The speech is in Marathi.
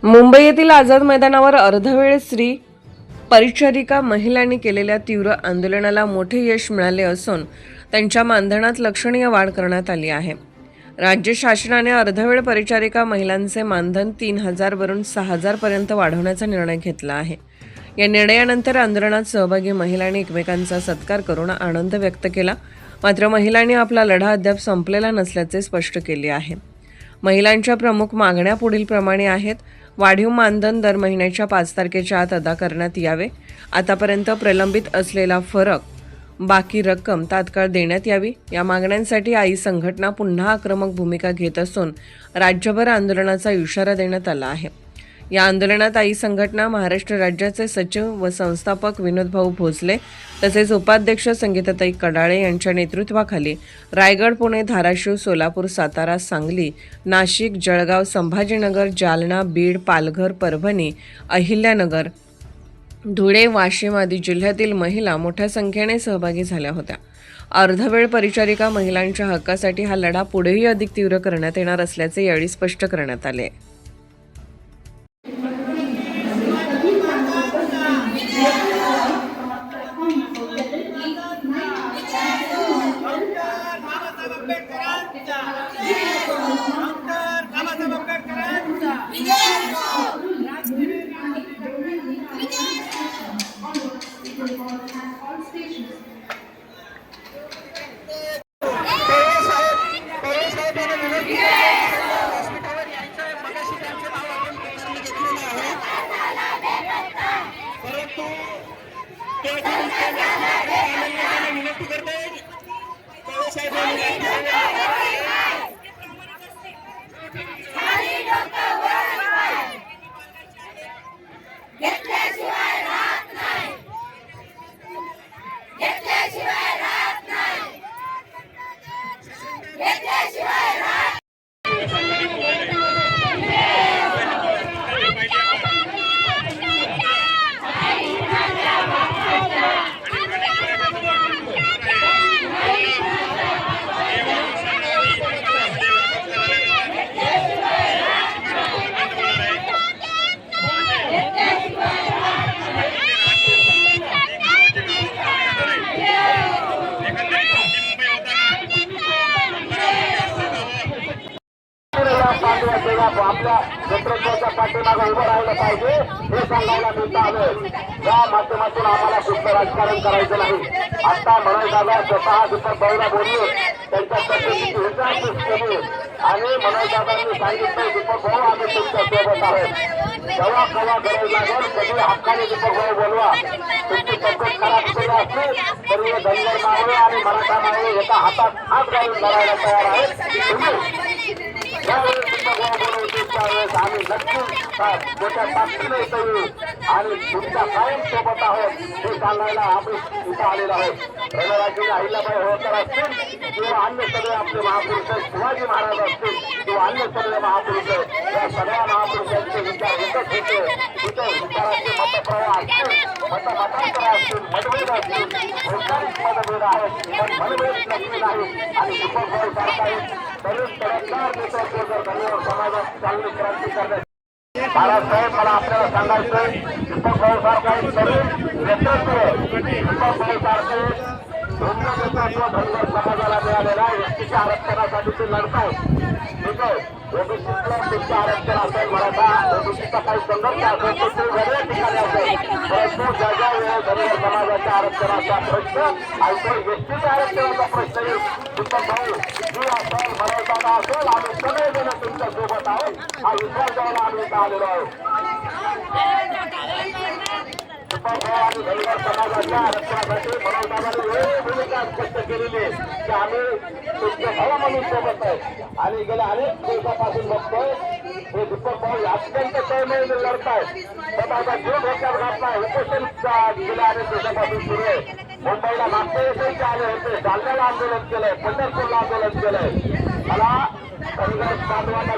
मुंबई येथील आझाद मैदानावर अर्धवेळ स्त्री परिचारिका महिलांनी केलेल्या तीव्र आंदोलनाला मोठे यश मिळाले असून त्यांच्या मानधनात लक्षणीय वाढ करण्यात आली आहे. राज्य शासनाने अर्धवेळ परिचारिका महिलांचे मानधन 3,000 वरून 6,000 पर्यंत वाढवण्याचा निर्णय घेतला आहे. या निर्णयानंतर आंदोलनात सहभागी महिलांनी एकमेकांचा सत्कार करून आनंद व्यक्त केला. मात्र महिलांनी आपला लढा अद्याप संपलेला नसल्याचे स्पष्ट केले आहे. महिलांच्या प्रमुख मागण्या पुढीलप्रमाणे आहेत. वाढीव मानधन दर महिन्याच्या 5 तारखेच्या आत अदा करण्यात यावे. आतापर्यंत प्रलंबित असलेला फरक बाकी रक्कम तात्काळ देण्यात यावी. या मागण्यांसाठी आई संघटना पुन्हा आक्रमक भूमिका घेत असून राज्यभर आंदोलनाचा इशारा देण्यात आला आहे. या आंदोलनात आई संघटना, महाराष्ट्र राज्याचे सचिव व संस्थापक विनोदभाऊ भोसले तसेच उपाध्यक्ष संगीताताई कडाळे यांच्या नेतृत्वाखाली रायगड, पुणे, धाराशिव, सोलापूर, सातारा, सांगली, नाशिक, जळगाव, संभाजीनगर, जालना, बीड, पालघर, परभणी, अहिल्यानगर, धुळे, वाशिम आदी जिल्ह्यातील महिला मोठ्या संख्येने सहभागी झाल्या होत्या. अर्धवेळ परिचारिका महिलांच्या हक्कासाठी हा लढा पुढेही अधिक तीव्र करण्यात येणार असल्याचे यावेळी स्पष्ट करण्यात आले. आपल्या नेतृत्वाच्या पाठीमागे उभं राहिलं पाहिजे हे सांगायला मिळतं आलं. या माध्यमातून आम्हाला कुठलं राजकारण करायचं नाही. आता मनोज दादा स्वतः दीपक भाऊला बोलले, त्यांच्या पद्धतीची विचारपूस केली आणि मनोज दादांनी सांगितलं, दीपक भाऊ आम्ही तुमच्या सोबत आहोत. जेव्हा केव्हा गरज लागेल कधी हक्काने दीपक भाऊ बोलवा. तुमची तब्येत खराब केली असली तरी हे धनगर मावळे आणि मराठा मावळे एका हातात हात घालून लढायला तयार आहेत. आम्ही नक्की मोठ्या ताकदीने येऊ आणि तुमच्या कायम सोबत आहोत हे सांगायला आम्ही इथं आलेलो आहोत. रणरागिणी अहिल्याबाई होळकर असतील किंवा अन्य सगळे आपले महापुरुष शिवाजी महाराज असतील किंवा अन्य सगळे महापुरुष, या सगळ्या महापुरुषांचे विचार एकच होते. तिथे विचाराचे मतप्रवाह असतील, मतमतांतर असतील, मतभेद असतील, वैचारिक मतभेद आहेत, पण मनभेद नक्की नाही. आणि दीपक भाऊ सारखा तरुण तडफदार नेतृत्व जर धन्यवाद समाजात चांगली क्रांती करण्यात बाळासाहेब, मला आपल्याला सांगायचं, दीपक भाऊ सारखा तरुण नेतृत्व, दीपक भाऊ सारखे धनगर समाजाला मिळालेला एसटीच्या आरक्षणासाठी ते लढतायत. ठीक आहे, ओबीसीतलं तुमचं आरक्षण असेल, मराठा ओबीसीचा काही संघर्ष असेल तर ते वेगळ्या ठिकाणी असेल, परंतु ज्या वेळेस धनगर समाजाच्या आरक्षणाचा प्रश्न ऐकून एसटीच्या आरक्षणाचा प्रश्न येईल, दीपक भाऊ मी असेल, मराठा असेल, आम्ही सगळेजण तुमच्या सोबत आहोत हा विचार द्यायला आम्ही इथं आलेलो आहोत. आणि धनगर समाजाच्या आरक्षणासाठी मनोजदादांनी वेगळी भूमिका स्पष्ट केलेली आहे की आम्ही तुमच्या भावा म्हणून सोबत आहे. आणि गेल्या अनेक दिवसापासून बघतोय हे दीपक भाऊ अत्यंत तळमळीने लढतायत. पण आता जीव धोक्यात घातलाय. उपोषण गेल्या अनेक दिवसापासून सुरू आहे. मुंबईला मागच्या वेळेस आले होते, जालन्याला आंदोलन केलंय, पंढरपूरला आंदोलन केलंय. मला धनगर बांधवांना